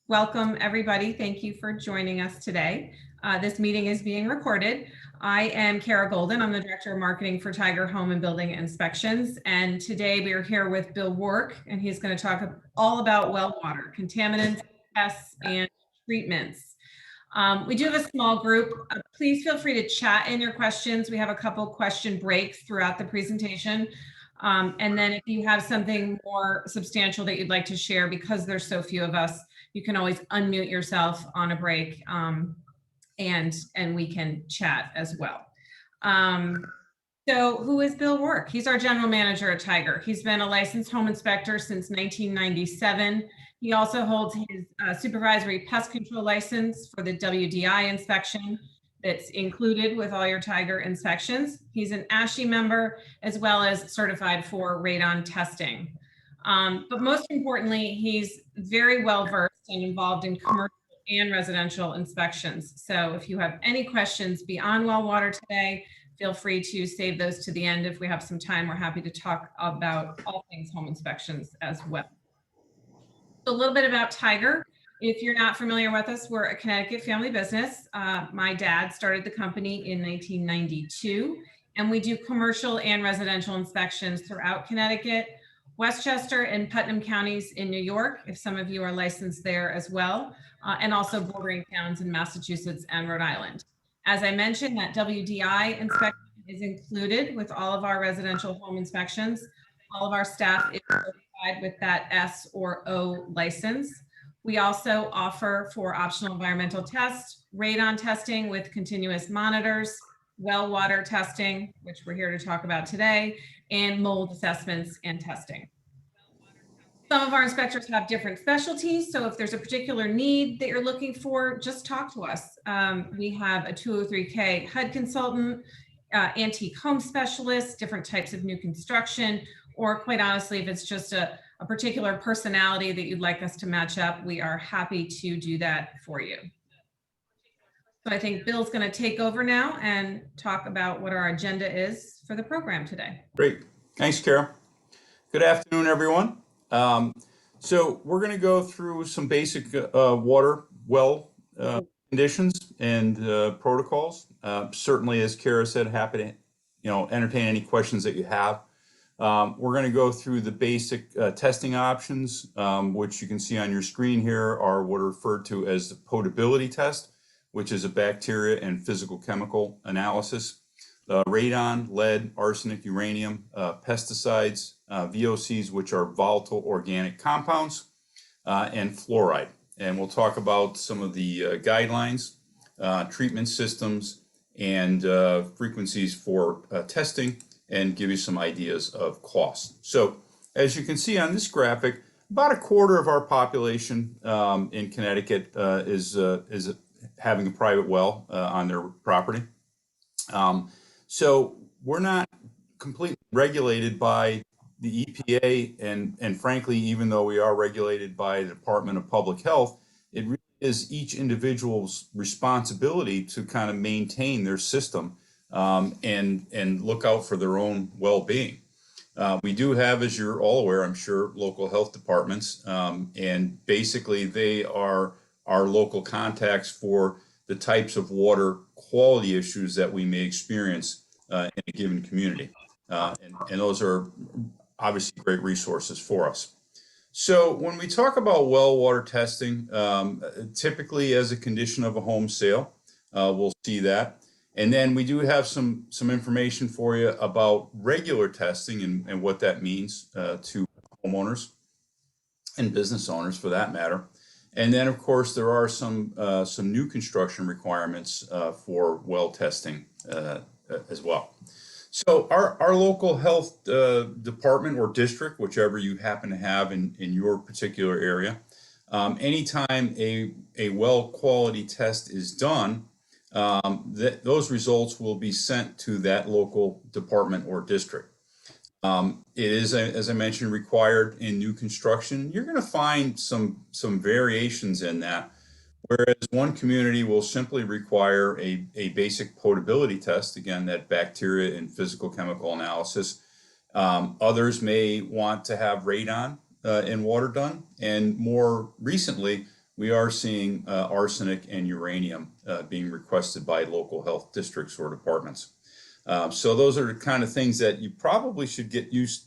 Welcome, everybody. Thank you for joining us today. This meeting is being recorded. I am Kara Golden. I'm the Director of Marketing for Tiger Home and Building Inspections. And today we are here with Bill Wark, and he's going to talk all about well water, contaminants, pests, and treatments. We do have a small group. Please feel free to chat in your questions. We have a couple question breaks throughout the presentation. And then if you have something more substantial that you'd like to share, because there's so few of us, you can always unmute yourself on a break, and we can chat as well. So who is Bill Wark? He's our general manager at Tiger. He's been a licensed home inspector since 1997. He also holds his supervisory pest control license for the WDI inspection that's included with all your Tiger inspections. He's an ASHI member as well as certified for radon testing. But most importantly, he's very well versed and involved in commercial and residential inspections. So if you have any questions beyond well water today, feel free to save those to the end. If we have some time, we're happy to talk about all things home inspections as well. So a little bit about Tiger. If you're not familiar with us, we're a Connecticut family business. My dad started the company in 1992, and we do commercial and residential inspections throughout Connecticut, Westchester and Putnam counties in New York, if some of you are licensed there as well, and also bordering towns in Massachusetts and Rhode Island. As I mentioned, that WDI inspection is included with all of our residential home inspections. All of our staff is certified with that S or O license. We also offer for optional environmental tests, radon testing with continuous monitors, well water testing, which we're here to talk about today, and mold assessments and testing. Some of our inspectors have different specialties, so if there's a particular need that you're looking for, just talk to us. We have a 203K HUD consultant, antique home specialist, different types of new construction, or quite honestly, if it's just a particular personality that you'd like us to match up, we are happy to do that for you. So I think Bill's going to take over now and talk about what our agenda is for the program today. Great. Thanks, Kara. Good afternoon, everyone. So we're going to go through some basic water well conditions and protocols. Certainly, as Kara said, happy to entertain any questions that you have. We're going to go through the basic testing options, which you can see on your screen here are what are referred to as the potability test, which is a bacteria and physical chemical analysis. Radon, lead, arsenic, uranium, pesticides, VOCs, which are volatile organic compounds, and fluoride. And we'll talk about some of the guidelines, treatment systems, and frequencies for testing, and give you some ideas of cost. So as you can see on this graphic, about a quarter of our population in Connecticut is having a private well on their property. So we're not completely regulated by the EPA, and frankly, even though we are regulated by the Department of Public Health, it really is each individual's responsibility to kind of maintain their system and look out for their own well-being. We do have, as you're all aware, I'm sure, local health departments, and basically they are our local contacts for the types of water quality issues that we may experience in a given community. And those are obviously great resources for us. So when we talk about well water testing, typically as a condition of a home sale, we'll see that. And then we do have some information for you about regular testing and what that means to homeowners and business owners for that matter. And then, of course, there are some new construction requirements for well testing as well. So our local health department or district, whichever you happen to have in your particular area, anytime a well quality test is done, those results will be sent to that local department or district. It is, as I mentioned, required in new construction. You're going to find some variations in that, whereas one community will simply require a basic potability test, again, that bacteria and physical chemical analysis. Others may want to have radon and water done. And more recently, we are seeing arsenic and uranium being requested by local health districts or departments. So those are the kind of things that you probably should get used,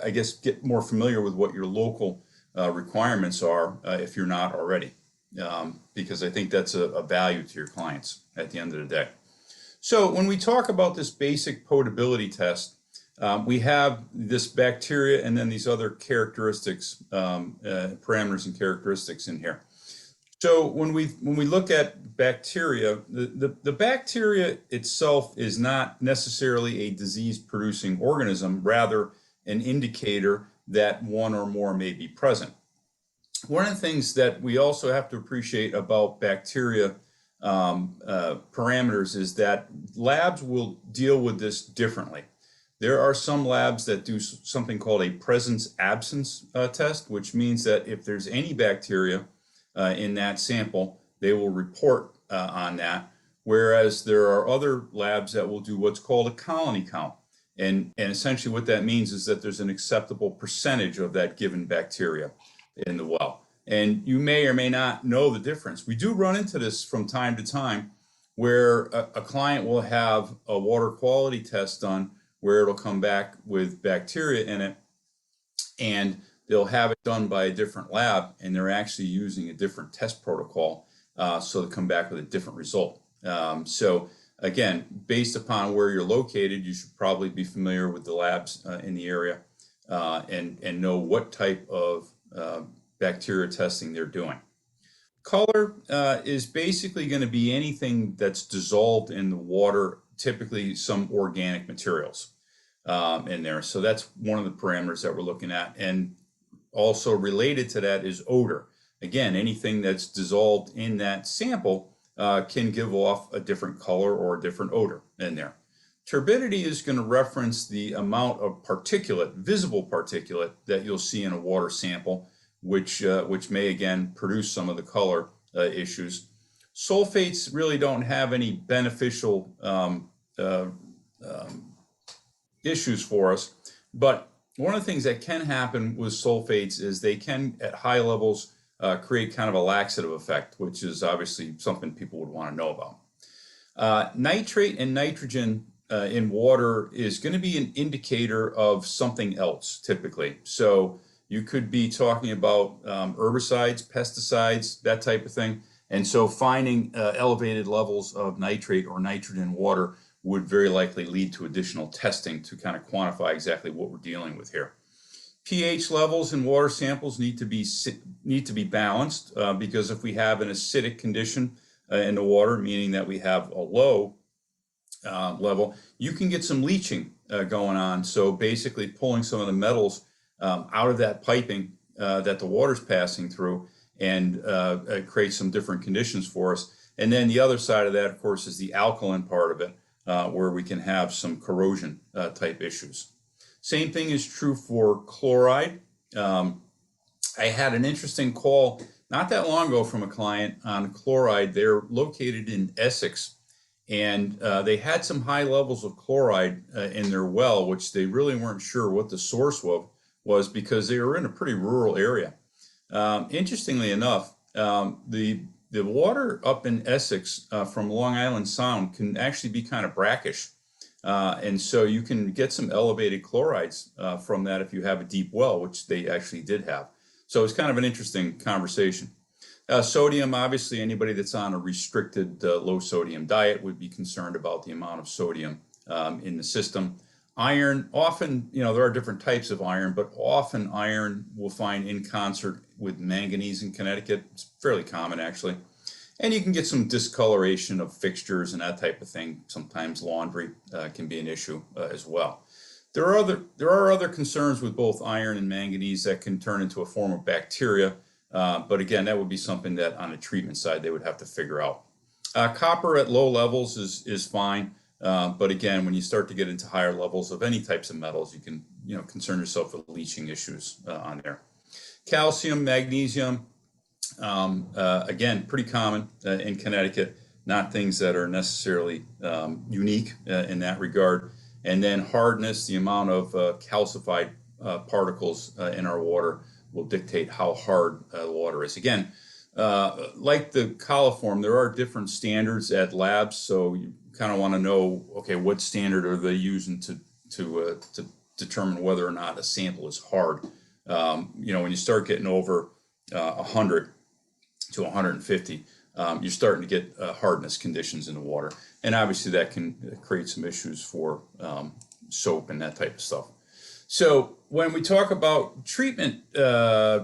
I guess, get more familiar with what your local requirements are if you're not already, because I think that's a value to your clients at the end of the day. So when we talk about this basic potability test, we have this bacteria and then these other characteristics, parameters and characteristics in here. So when we look at bacteria, the bacteria itself is not necessarily a disease-producing organism, rather an indicator that one or more may be present. One of the things that we also have to appreciate about bacteria parameters is that labs will deal with this differently. There are some labs that do something called a presence-absence test, which means that if there's any bacteria in that sample, they will report on that. Whereas there are other labs that will do what's called a colony count. And essentially what that means is that there's an acceptable percentage of that given bacteria in the well. And you may or may not know the difference. We do run into this from time to time where a client will have a water quality test done where it'll come back with bacteria in it, and they'll have it done by a different lab, and they're actually using a different test protocol, so they come back with a different result. So again, based upon where you're located, you should probably be familiar with the labs in the area and know what type of bacteria testing they're doing. Color is basically going to be anything that's dissolved in the water, typically some organic materials in there. So that's one of the parameters that we're looking at. And also related to that is odor. Again, anything that's dissolved in that sample can give off a different color or a different odor in there. Turbidity is going to reference the amount of particulate, visible particulate, that you'll see in a water sample, which may again produce some of the color issues. Sulfates really don't have any beneficial issues for us, but one of the things that can happen with sulfates is they can, at high levels, create kind of a laxative effect, which is obviously something people would want to know about. Nitrate and nitrogen in water is going to be an indicator of something else, typically. So you could be talking about herbicides, pesticides, that type of thing. And so finding elevated levels of nitrate or nitrogen in water would very likely lead to additional testing to kind of quantify exactly what we're dealing with here. pH levels in water samples need to be balanced because if we have an acidic condition in the water, meaning that we have a low level, you can get some leaching going on. So basically pulling some of the metals out of that piping that the water's passing through and create some different conditions for us. And then the other side of that, of course, is the alkaline part of it, where we can have some corrosion type issues. Same thing is true for chloride. I had an interesting call not that long ago from a client on chloride. They're located in Essex, and they had some high levels of chloride in their well, which they really weren't sure what the source was because they were in a pretty rural area. Interestingly enough, the water up in Essex from Long Island Sound can actually be kind of brackish. And so you can get some elevated chlorides from that if you have a deep well, which they actually did have. So it's kind of an interesting conversation. Sodium, obviously, anybody that's on a restricted low sodium diet would be concerned about the amount of sodium in the system. Iron, often, there are different types of iron, but often iron we'll find in concert with manganese in Connecticut. It's fairly common, actually. And you can get some discoloration of fixtures and that type of thing. Sometimes laundry can be an issue as well. There are other concerns with both iron and manganese that can turn into a form of bacteria. But again, that would be something that on the treatment side they would have to figure out. Copper at low levels is fine. But again, when you start to get into higher levels of any types of metals, you can concern yourself with leaching issues on there. Calcium, magnesium, again, pretty common in Connecticut, not things that are necessarily unique in that regard. And then hardness, the amount of calcified particles in our water will dictate how hard the water is. Again, like the coliform, there are different standards at labs, so you kind of want to know, okay, what standard are they using to determine whether or not a sample is hard. When you start getting over 100 to 150, you're starting to get hardness conditions in the water, and obviously that can create some issues for soap and that type of stuff. So when we talk about treatment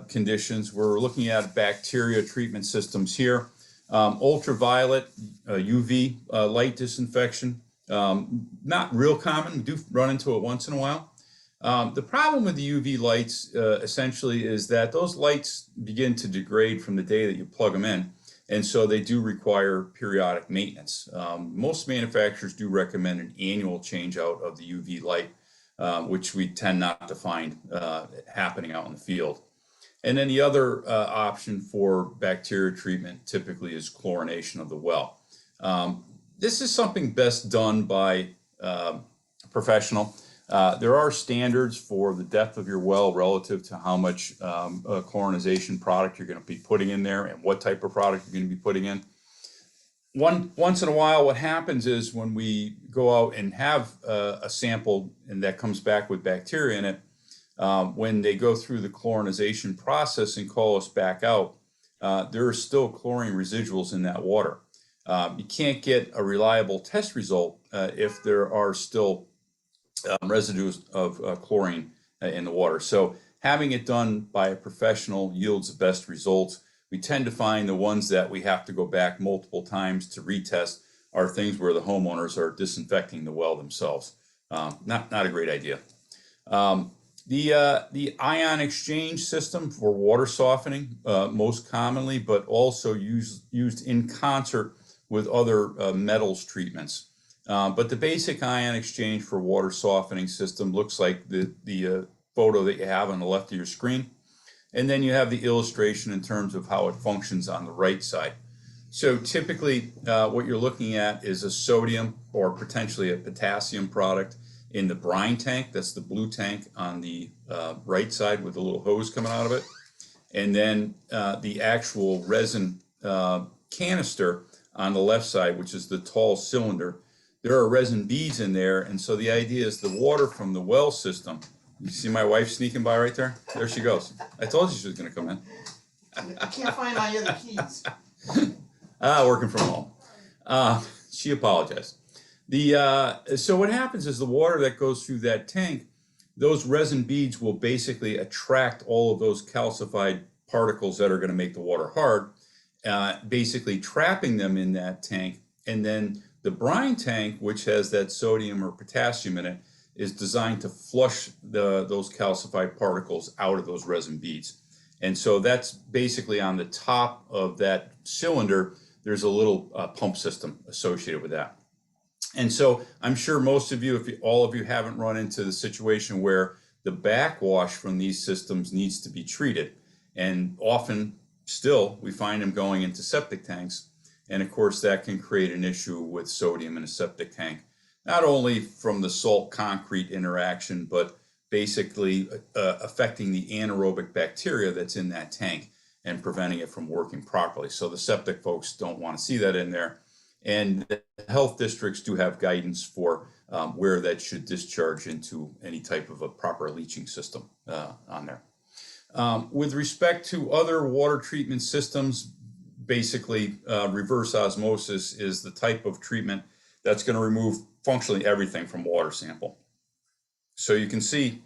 conditions, we're looking at bacteria treatment systems here. Ultraviolet, UV light disinfection, not real common. We do run into it once in a while. The problem with the UV lights essentially is that those lights begin to degrade from the day that you plug them in, and so they do require periodic maintenance. Most manufacturers do recommend an annual change out of the UV light, which we tend not to find happening out in the field. And then the other option for bacteria treatment typically is chlorination of the well. This is something best done by a professional. There are standards for the depth of your well relative to how much chlorinization product you're going to be putting in there and what type of product you're going to be putting in. Once in a while, what happens is when we go out and have a sample and that comes back with bacteria in it, when they go through the chlorinization process and call us back out, there are still chlorine residuals in that water. You can't get a reliable test result if there are still residues of chlorine in the water. So having it done by a professional yields the best results. We tend to find the ones that we have to go back multiple times to retest are things where the homeowners are disinfecting the well themselves. Not a great idea. The ion exchange system for water softening, most commonly, but also used in concert with other metals treatments. But the basic ion exchange for water softening system looks like the photo that you have on the left of your screen. And then you have the illustration in terms of how it functions on the right side. So typically what you're looking at is a sodium or potentially a potassium product in the brine tank. That's the blue tank on the right side with a little hose coming out of it. And then the actual resin canister on the left side, which is the tall cylinder. There are resin beads in there, and so the idea is the water from the well system. You see my wife sneaking by right there? There she goes. I told you she was going to come in. I can't find my other keys. Working from home. She apologized. So what happens is the water that goes through that tank, those resin beads will basically attract all of those calcified particles that are going to make the water hard, basically trapping them in that tank. And then the brine tank, which has that sodium or potassium in it, is designed to flush those calcified particles out of those resin beads. And so that's basically on the top of that cylinder, there's a little pump system associated with that. And so I'm sure most of you, if all of you haven't run into the situation where the backwash from these systems needs to be treated. And often still we find them going into septic tanks. And of course that can create an issue with sodium in a septic tank, not only from the salt concrete interaction, but basically affecting the anaerobic bacteria that's in that tank and preventing it from working properly. So the septic folks don't want to see that in there. And the health districts do have guidance for where that should discharge into any type of a proper leaching system on there. With respect to other water treatment systems, basically reverse osmosis is the type of treatment that's going to remove functionally everything from water sample. So you can see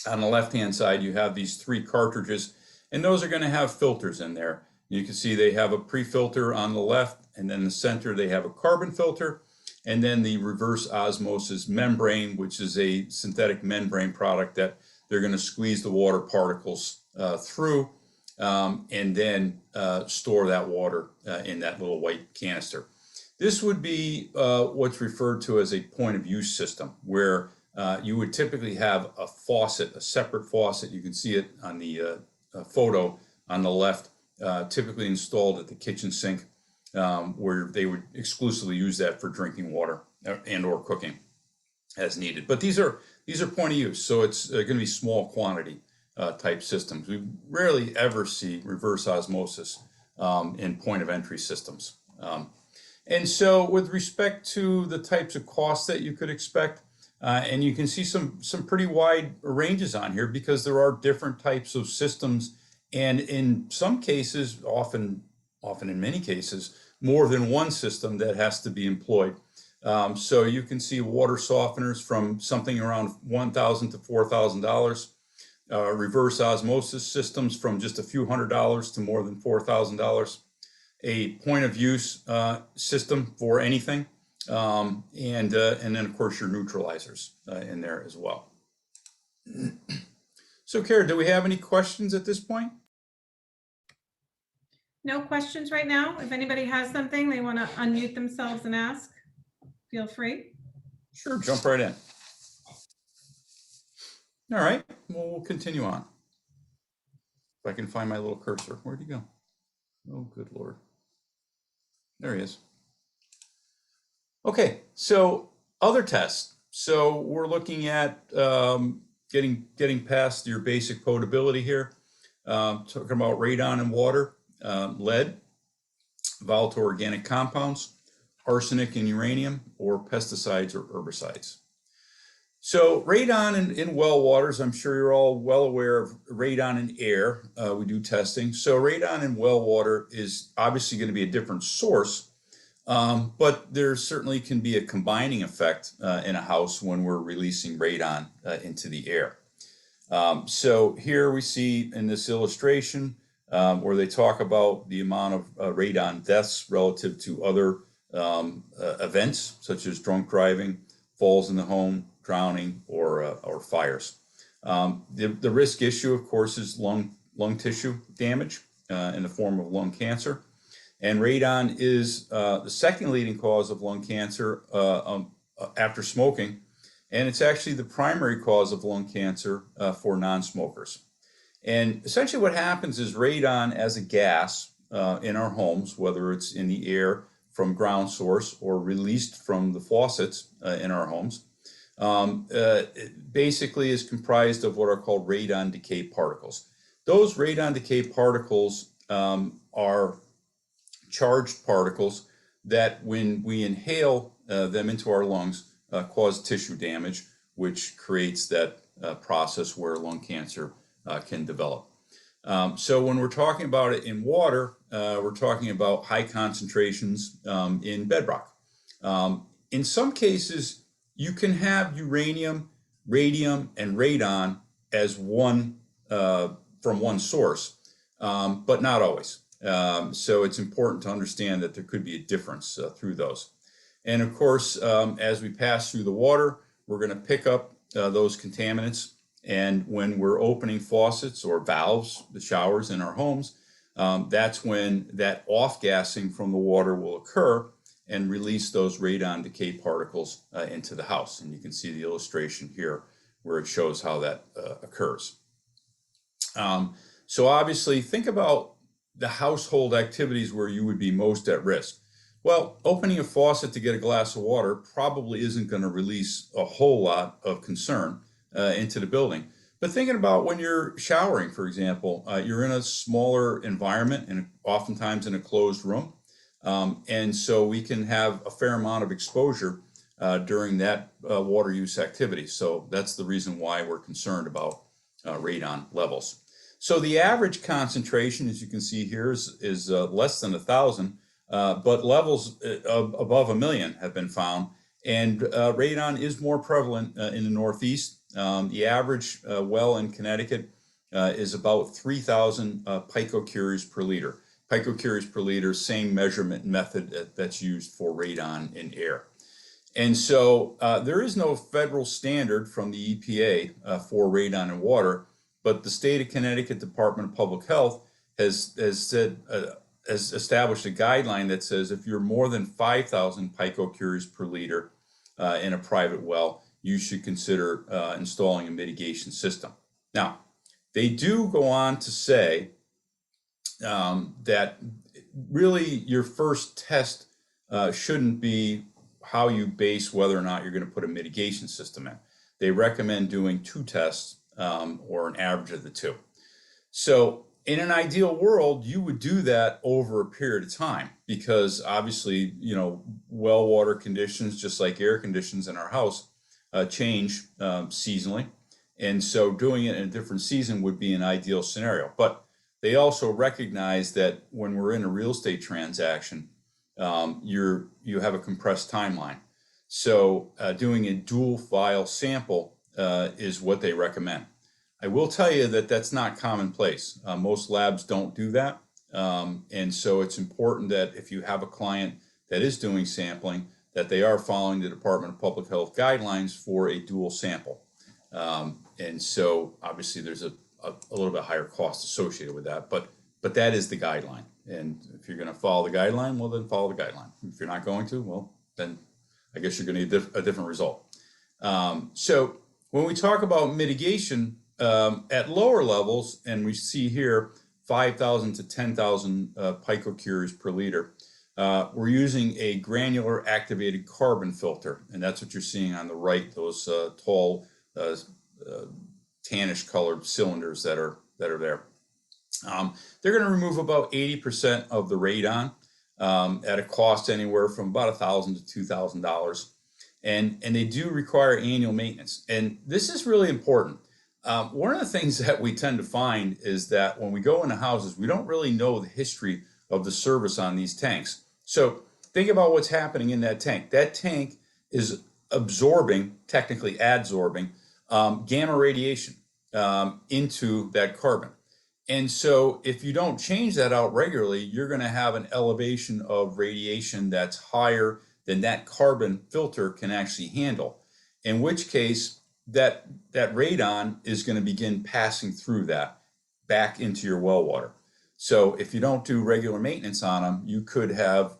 on the left-hand side, you have these 3 cartridges, and those are going to have filters in there. You can see they have a pre-filter on the left, and then the center, they have a carbon filter, and then the reverse osmosis membrane, which is a synthetic membrane product that they're going to squeeze the water particles through and then store that water in that little white canister. This would be what's referred to as a point of use system, where you would typically have a faucet, a separate faucet. You can see it on the photo on the left, typically installed at the kitchen sink, where they would exclusively use that for drinking water and or cooking. as needed. But these are point of use, so it's going to be small quantity type systems. We rarely ever see reverse osmosis in point of entry systems. And so with respect to the types of costs that you could expect, and you can see some pretty wide ranges on here because there are different types of systems, and in some cases, often in many cases, more than one system that has to be employed. So you can see water softeners from something around $1,000 to $4,000. Reverse osmosis systems from just a few $100s to more than $4,000. A point of use system for anything, and then of course your neutralizers in there as well. So Kara, do we have any questions at this point? No questions right now. If anybody has something they want to unmute themselves and ask, feel free. Sure, jump right in. All right, well, we'll continue on. If I can find my little cursor. Where'd he go? Oh, good Lord. There he is. Okay, so other tests. So we're looking at getting past your basic potability here. Talking about radon in water, lead, volatile organic compounds, arsenic and uranium, or pesticides or herbicides. So radon in well waters, I'm sure you're all well aware of radon in air. We do testing. So radon in well water is obviously going to be a different source, but there certainly can be a combining effect in a house when we're releasing radon into the air. So here we see in this illustration where they talk about the amount of radon deaths relative to other events such as drunk driving, falls in the home, drowning, or fires. The risk issue, of course, is lung tissue damage in the form of lung cancer. And radon is the second leading cause of lung cancer after smoking. And it's actually the primary cause of lung cancer for non-smokers. And essentially what happens is radon as a gas in our homes, whether it's in the air from ground source or released from the faucets in our homes, basically is comprised of what are called radon decay particles. Those radon decay particles are charged particles that when we inhale them into our lungs cause tissue damage, which creates that process where lung cancer can develop. So when we're talking about it in water, we're talking about high concentrations in bedrock. In some cases, you can have uranium, radium, and radon as one from one source, but not always. So it's important to understand that there could be a difference through those. And of course, as we pass through the water, we're going to pick up those contaminants. And when we're opening faucets or valves, the showers in our homes, that's when that off-gassing from the water will occur and release those radon decay particles into the house. And you can see the illustration here where it shows how that occurs. So obviously, think about the household activities where you would be most at risk. Well, opening a faucet to get a glass of water probably isn't going to release a whole lot of concern into the building. But thinking about when you're showering, for example, you're in a smaller environment and oftentimes in a closed room. And so we can have a fair amount of exposure during that water use activity. So that's the reason why we're concerned about radon levels. So the average concentration, as you can see here, is less than 1,000, but levels above 1 million have been found. And radon is more prevalent in the Northeast. The average well in Connecticut is about 3,000 picocuries per liter. Picocuries per liter, same measurement method that's used for radon in air. And so there is no federal standard from the EPA for radon in water, but the state of Connecticut Department of Public Health has established a guideline that says if you're more than 5,000 picocuries per liter in a private well, you should consider installing a mitigation system. Now, they do go on to say that really your first test shouldn't be how you base whether or not you're going to put a mitigation system in. They recommend doing 2 tests or an average of the 2. So in an ideal world, you would do that over a period of time because obviously, well water conditions, just like air conditions in our house, change seasonally. And so doing it in a different season would be an ideal scenario. But they also recognize that when we're in a real estate transaction, you have a compressed timeline. So doing a dual file sample is what they recommend. I will tell you that that's not commonplace. Most labs don't do that. And so it's important that if you have a client that is doing sampling, that they are following the Department of Public Health guidelines for a dual sample. And so obviously there's a little bit higher cost associated with that, but that is the guideline. And if you're going to follow the guideline, well, then follow the guideline. If you're not going to, well, then I guess you're going to get a different result. So when we talk about mitigation at lower levels, and we see here 5,000 to 10,000 picocuries per liter, we're using a granular activated carbon filter, and that's what you're seeing on the right, those tall tannish colored cylinders that are there. They're going to remove about 80% of the radon at a cost anywhere from about $1,000 to $2,000, and they do require annual maintenance. And this is really important. One of the things that we tend to find is that when we go into houses, we don't really know the history of the service on these tanks. So think about what's happening in that tank. That tank is absorbing, technically adsorbing, gamma radiation into that carbon. And so if you don't change that out regularly, you're going to have an elevation of radiation that's higher than that carbon filter can actually handle, in which case that radon is going to begin passing through that back into your well water. So if you don't do regular maintenance on them, you could have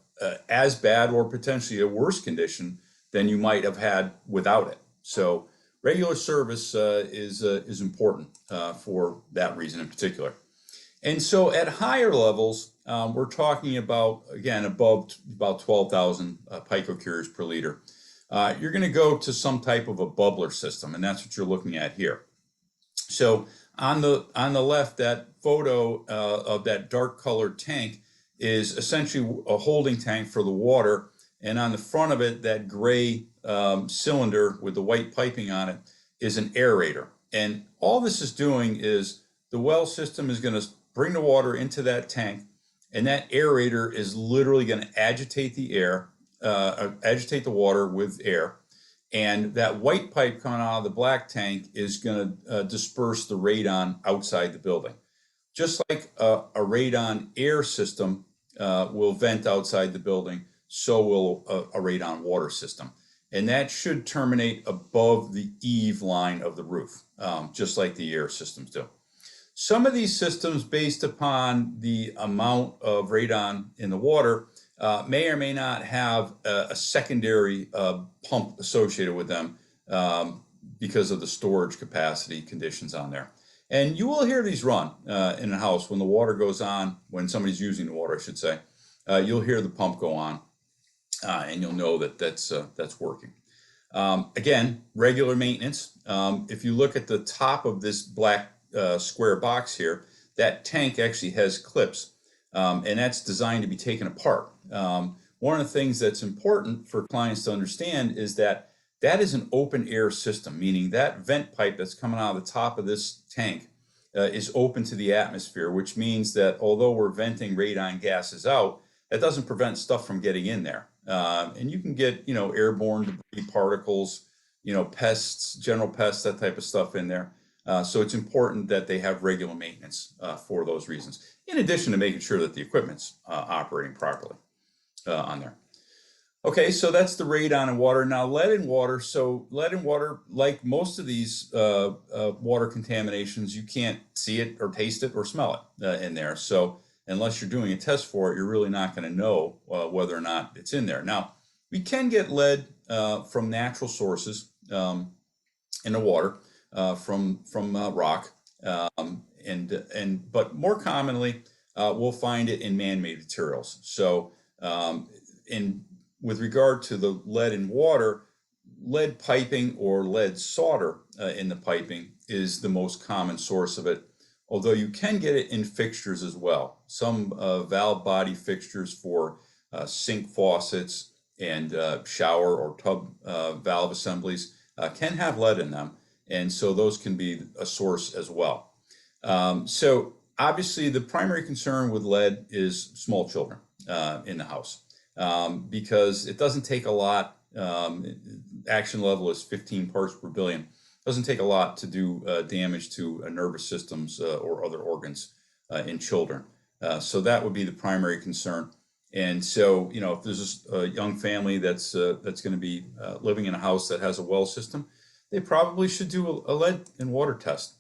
as bad or potentially a worse condition than you might have had without it. So regular service is important for that reason in particular. And so at higher levels, we're talking about, again, above about 12,000 picocuries per liter. You're going to go to some type of a bubbler system, and that's what you're looking at here. So on the left, that photo of that dark colored tank is essentially a holding tank for the water, and on the front of it, that gray cylinder with the white piping on it is an aerator. And all this is doing is the well system is going to bring the water into that tank, and that aerator is literally going to agitate the air, agitate the water with air, and that white pipe coming out of the black tank is going to disperse the radon outside the building. Just like a radon air system will vent outside the building, so will a radon water system. And that should terminate above the eave line of the roof, just like the air systems do. Some of these systems, based upon the amount of radon in the water, may or may not have a secondary pump associated with them because of the storage capacity conditions on there. And you will hear these run in a house when the water goes on, when somebody's using the water, I should say. You'll hear the pump go on, and you'll know that that's working. Again, regular maintenance. If you look at the top of this black square box here, that tank actually has clips, and that's designed to be taken apart. One of the things that's important for clients to understand is that that is an open air system, meaning that vent pipe that's coming out of the top of this tank is open to the atmosphere, which means that although we're venting radon gases out, that doesn't prevent stuff from getting in there. And you can get, airborne debris, particles, pests, general pests, that type of stuff in there. So it's important that they have regular maintenance for those reasons, in addition to making sure that the equipment's operating properly on there. Okay, so that's the radon in water. Now, lead in water. So lead in water, like most of these water contaminations, you can't see it or taste it or smell it in there. So unless you're doing a test for it, you're really not going to know whether or not it's in there. Now, we can get lead from natural sources in the water, from rock, but more commonly, we'll find it in man-made materials. So in with regard to the lead in water, lead piping or lead solder in the piping is the most common source of it, although you can get it in fixtures as well. Some valve body fixtures for sink faucets and shower or tub valve assemblies can have lead in them, and so those can be a source as well. So obviously the primary concern with lead is small children in the house, because it doesn't take a lot. Action level is 15 parts per billion. It doesn't take a lot to do damage to nervous systems or other organs in children. So that would be the primary concern. And so, you know, if there's a young family that's going to be living in a house that has a well system, they probably should do a lead and water test.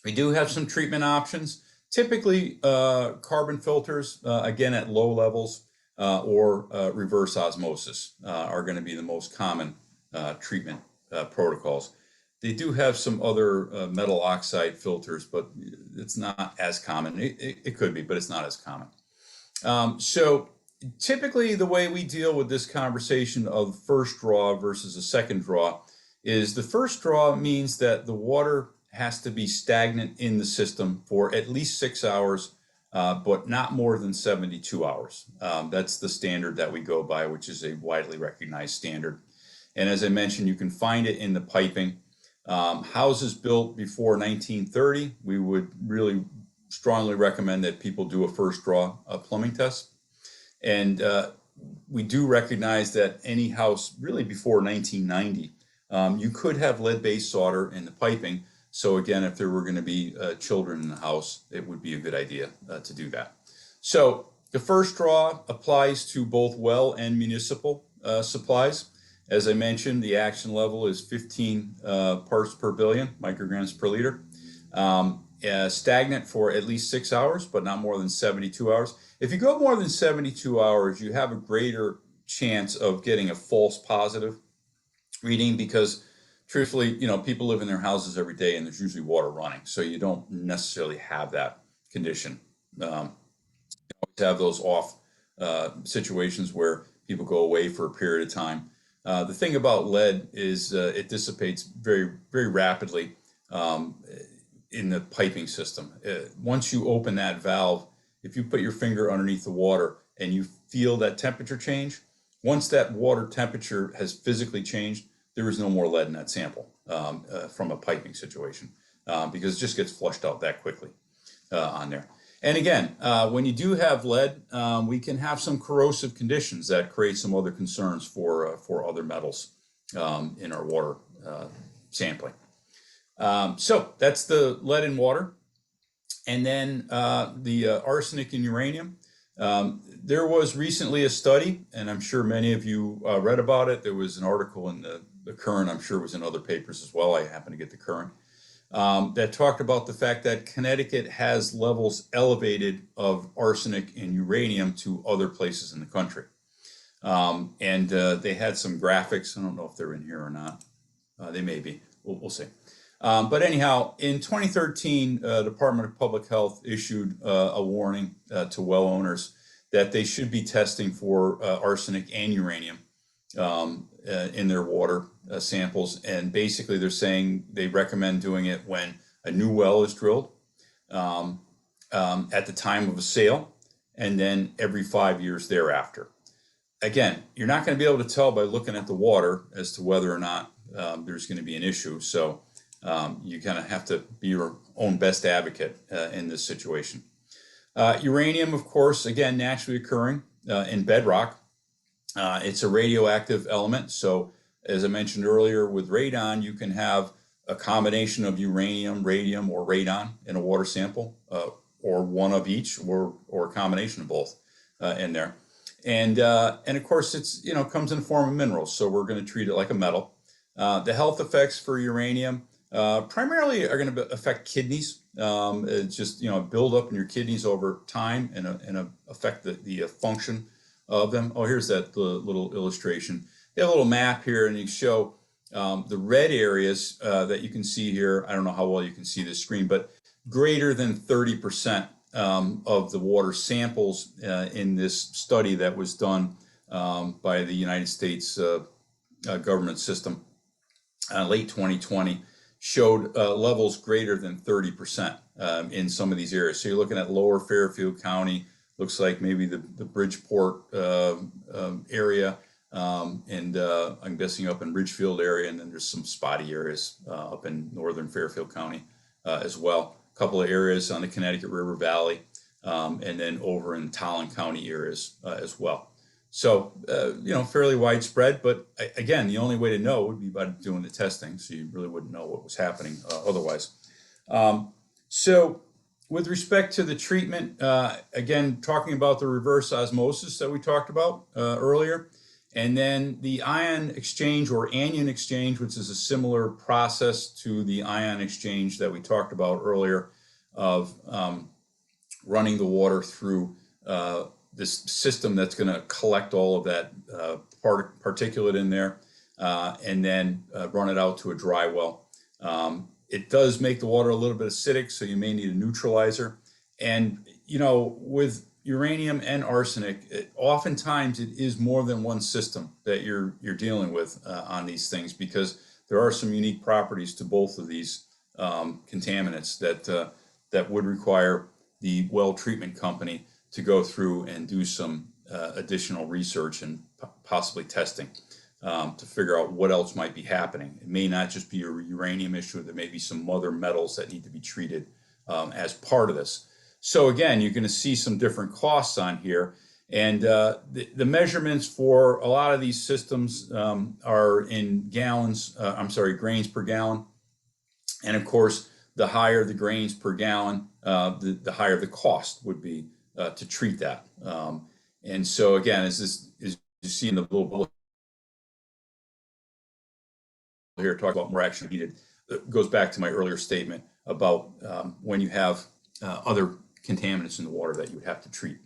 We do have some treatment options, typically carbon filters, again at low levels, or reverse osmosis are going to be the most common treatment protocols. They do have some other metal oxide filters, but it's not as common. It could be, but it's not as common. So typically the way we deal with this conversation of first draw versus a second draw is the first draw means that the water has to be stagnant in the system for at least 6 hours, but not more than 72 hours. That's the standard that we go by, which is a widely recognized standard. And as I mentioned, you can find it in the piping. Houses built before 1930, we would really strongly recommend that people do a first draw plumbing test. And we do recognize that any house really before 1990, you could have lead-based solder in the piping. So again, if there were going to be children in the house, it would be a good idea to do that. So the first draw applies to both well and municipal supplies. As I mentioned, the action level is 15 parts per billion, micrograms per liter. Stagnant for at least 6 hours, but not more than 72 hours. If you go more than 72 hours, you have a greater chance of getting a false positive reading because truthfully, you know, people live in their houses every day and there's usually water running. So you don't necessarily have that condition. You always have those off situations where people go away for a period of time. The thing about lead is it dissipates very, very rapidly in the piping system. Once you open that valve, if you put your finger underneath the water and you feel that temperature change, once that water temperature has physically changed, there is no more lead in that sample from a piping situation because it just gets flushed out that quickly on there. And again, when you do have lead, we can have some corrosive conditions that create some other concerns for other metals in our water sampling. So that's the lead in water. And then the arsenic and uranium. There was recently a study, and I'm sure many of you read about it. There was an article in the Current, I'm sure it was in other papers as well. I happen to get the Current, that talked about the fact that Connecticut has levels elevated of arsenic and uranium to other places in the country. And they had some graphics. I don't know if they're in here or not. They may be. We'll see. But anyhow, in 2013, Department of Public Health issued a warning to well owners that they should be testing for arsenic and uranium in their water samples. And basically they're saying they recommend doing it when a new well is drilled, at the time of a sale, and then every 5 years thereafter. Again, you're not going to be able to tell by looking at the water as to whether or not there's going to be an issue. So you kind of have to be your own best advocate in this situation. Uranium, of course, again, naturally occurring in bedrock. It's a radioactive element. So as I mentioned earlier with radon, you can have a combination of uranium, radium, or radon in a water sample, or one of each, or a combination of both in there. And of course, it's, you know, comes in the form of minerals. So we're going to treat it like a metal. The health effects for uranium primarily are going to affect kidneys. It's just, you know, build up in your kidneys over time and affect the function of them. Oh, here's that little illustration. They have a little map here, and you show the red areas that you can see here. I don't know how well you can see this screen, but greater than 30% of the water samples in this study that was done by the United States government system, late 2020, showed levels greater than 30% in some of these areas. So you're looking at lower Fairfield County, looks like maybe the Bridgeport area, and I'm guessing up in Ridgefield area, and then there's some spotty areas up in northern Fairfield County as well. A couple of areas on the Connecticut River Valley, and then over in Talon County areas as well. So, fairly widespread, but again, the only way to know would be by doing the testing, so you really wouldn't know what was happening otherwise. So with respect to the treatment, again, talking about the reverse osmosis that we talked about earlier, and then the ion exchange or anion exchange, which is a similar process to the ion exchange that we talked about earlier of running the water through this system that's going to collect all of that particulate in there and then run it out to a dry well. It does make the water a little bit acidic, so you may need a neutralizer. And, with uranium and arsenic, oftentimes it is more than one system that you're dealing with on these things, because there are some unique properties to both of these contaminants that would require the well treatment company to go through and do some additional research and possibly testing to figure out what else might be happening. It may not just be a uranium issue. There may be some other metals that need to be treated as part of this. So again, you're going to see some different costs on here. And the measurements for a lot of these systems are in grains per gallon. And of course, the higher the grains per gallon, the higher the cost would be to treat that. And so again, as you see in the little bullet here, talk about more action needed, it goes back to my earlier statement about when you have other contaminants in the water that you would have to treat.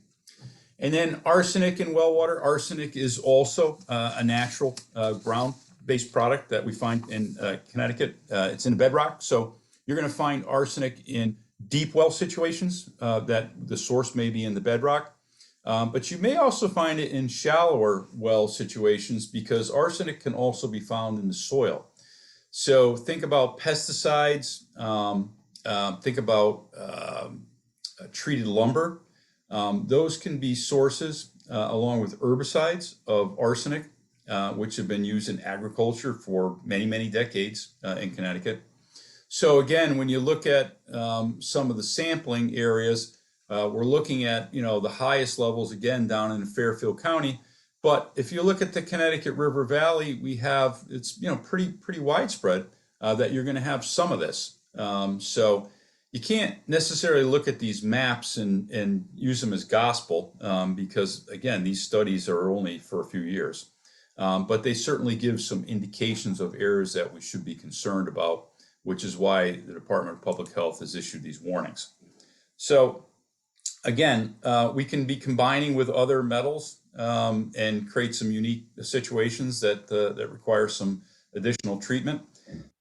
And then arsenic in well water. Arsenic is also a natural ground-based product that we find in Connecticut. It's in bedrock, so you're going to find arsenic in deep well situations that the source may be in the bedrock. But you may also find it in shallower well situations, because arsenic can also be found in the soil. So think about pesticides, think about treated lumber. Those can be sources, along with herbicides, of arsenic, which have been used in agriculture for many, many decades in Connecticut. So again, when you look at some of the sampling areas, we're looking at the highest levels again down in Fairfield County. But if you look at the Connecticut River Valley, we have it's pretty widespread that you're going to have some of this. So you can't necessarily look at these maps and use them as gospel, because again, these studies are only for a few years. But they certainly give some indications of areas that we should be concerned about, which is why the Department of Public Health has issued these warnings. So again, we can be combining with other metals and create some unique situations that require some additional treatment.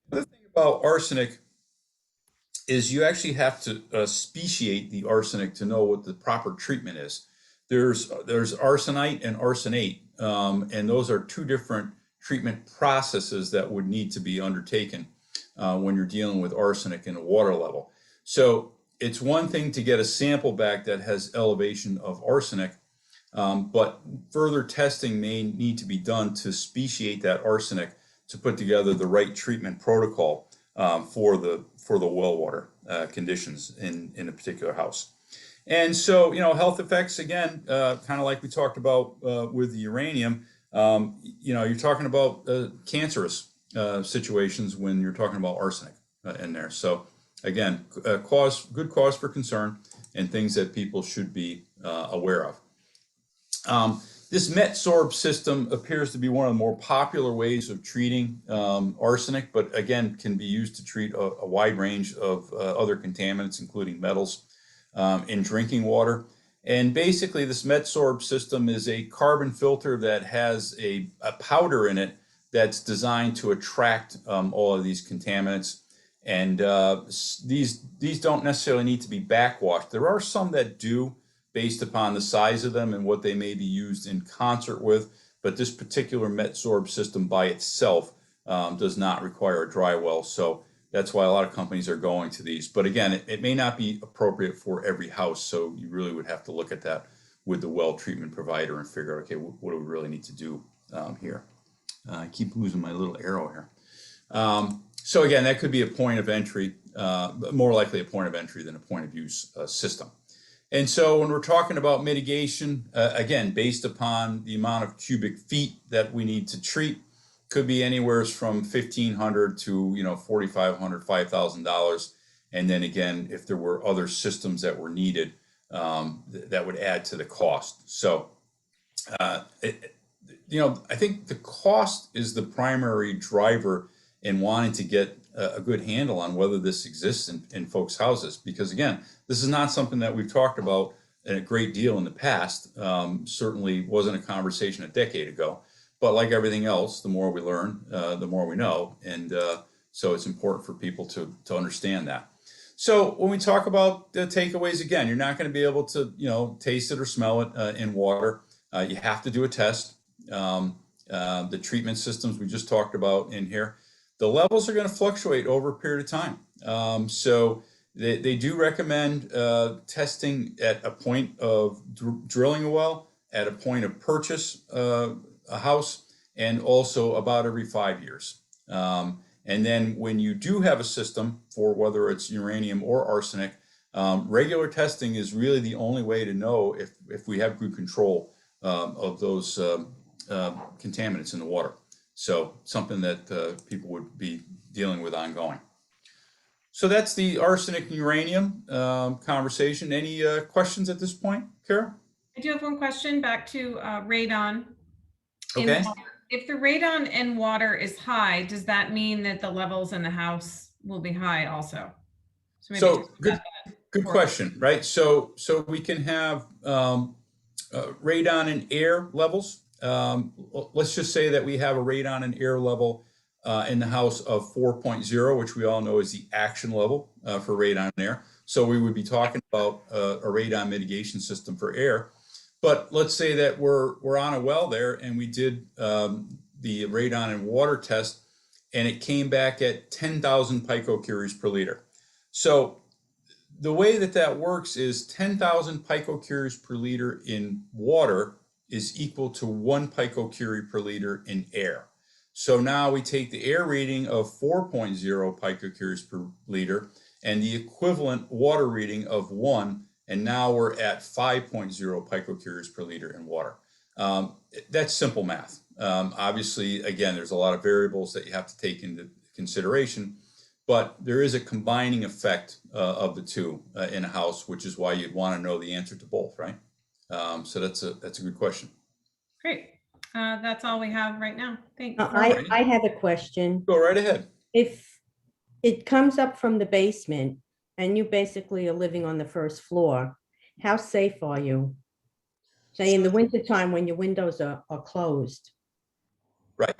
The other thing about arsenic is you actually have to speciate the arsenic to know what the proper treatment is. There's arsenite and arsenate, and those are two different treatment processes that would need to be undertaken when you're dealing with arsenic in a water level. So it's one thing to get a sample back that has elevation of arsenic, but further testing may need to be done to speciate that arsenic to put together the right treatment protocol for the well water conditions in a particular house. And so, health effects, again, kind of like we talked about with the uranium, you're talking about cancerous situations when you're talking about arsenic in there. So again, good cause for concern and things that people should be aware of. This METSORB system appears to be one of the more popular ways of treating arsenic, but again, can be used to treat a wide range of other contaminants, including metals, in drinking water. And basically, this METSORB system is a carbon filter that has a powder in it that's designed to attract all of these contaminants. And these don't necessarily need to be backwashed. There are some that do based upon the size of them and what they may be used in concert with. But this particular METSorb system by itself does not require a dry well. So that's why a lot of companies are going to these. But again, it may not be appropriate for every house. So you really would have to look at that with the well treatment provider and figure out, okay, what do we really need to do here? I keep losing my little arrow here. So again, that could be a point of entry, more likely a point of entry than a point of use system. And so when we're talking about mitigation, again, based upon the amount of cubic feet that we need to treat, could be anywhere from $1,500 to $4,500, $5,000. And then again, if there were other systems that were needed, that would add to the cost. So, I think the cost is the primary driver in wanting to get a good handle on whether this exists in folks' houses. Because again, this is not something that we've talked about a great deal in the past. Certainly wasn't a conversation a decade ago. But like everything else, the more we learn, the more we know. And so it's important for people to understand that. So when we talk about the takeaways, again, you're not going to be able to, taste it or smell it in water. You have to do a test. The treatment systems we just talked about in here, the levels are going to fluctuate over a period of time. So they do recommend testing at a point of drilling a well, at a point of purchase a house, and also about every 5 years. And then when you do have a system for whether it's uranium or arsenic, regular testing is really the only way to know if we have good control of those contaminants in the water. So something that people would be dealing with ongoing. So that's the arsenic and uranium conversation. Any questions at this point, Kara? I do have one question back to radon. Okay. If the radon in water is high, does that mean that the levels in the house will be high also? So good question, right? So we can have radon in air levels. Let's just say that we have a radon in air level in the house of 4.0, which we all know is the action level for radon in air. So we would be talking about a radon mitigation system for air. But let's say that we're on a well there and we did the radon in water test and it came back at 10,000 picocuries per liter. So the way that works is 10,000 picocuries per liter in water is equal to 1 picocurie per liter in air. So now we take the air reading of 4.0 picocuries per liter and the equivalent water reading of 1, and now we're at 5.0 picocuries per liter in water. That's simple math. Obviously, again, there's a lot of variables that you have to take into consideration, but there is a combining effect of the two in a house, which is why you'd want to know the answer to both, right? So that's a good question. Great. That's all we have right now. Thanks. I have a question. Go right ahead. If it comes up from the basement and you basically are living on the first floor, how safe are you? Say in the wintertime when your windows are closed. Right.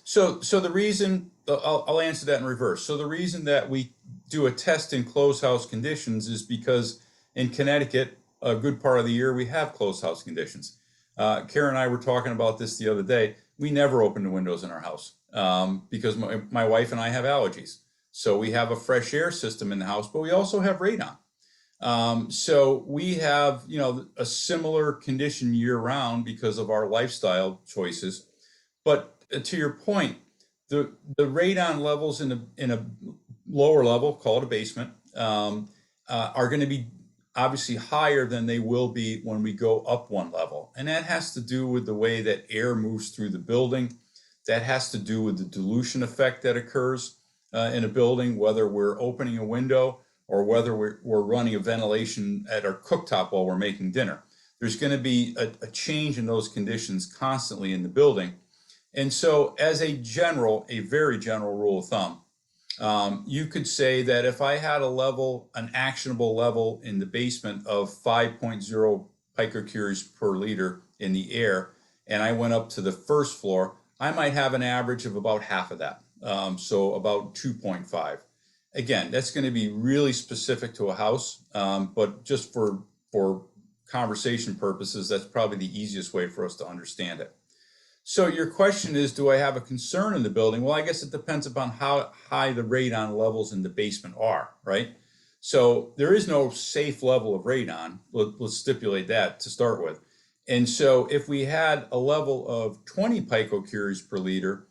So the reason, I'll answer that in reverse. So the reason that we do a test in closed house conditions is because in Connecticut, a good part of the year, we have closed house conditions. Karen and I were talking about this the other day. We never open the windows in our house because my wife and I have allergies. So we have a fresh air system in the house, but we also have radon. So we have, a similar condition year round because of our lifestyle choices. But to your point, the radon levels in a lower level, call it a basement, are going to be obviously higher than they will be when we go up one level. And that has to do with the way that air moves through the building. That has to do with the dilution effect that occurs in a building, whether we're opening a window or whether we're running a ventilation at our cooktop while we're making dinner. There's going to be a change in those conditions constantly in the building. And so as a very general rule of thumb, you could say that if I had an actionable level in the basement of 5.0 picocuries per liter in the air, and I went up to the first floor, I might have an average of about half of that. So about 2.5. Again, that's going to be really specific to a house, but just for conversation purposes, that's probably the easiest way for us to understand it. So your question is, do I have a concern in the building? Well, I guess it depends upon how high the radon levels in the basement are, right? So there is no safe level of radon. Let's stipulate that to start with. And so if we had a level of 20 picocuries per liter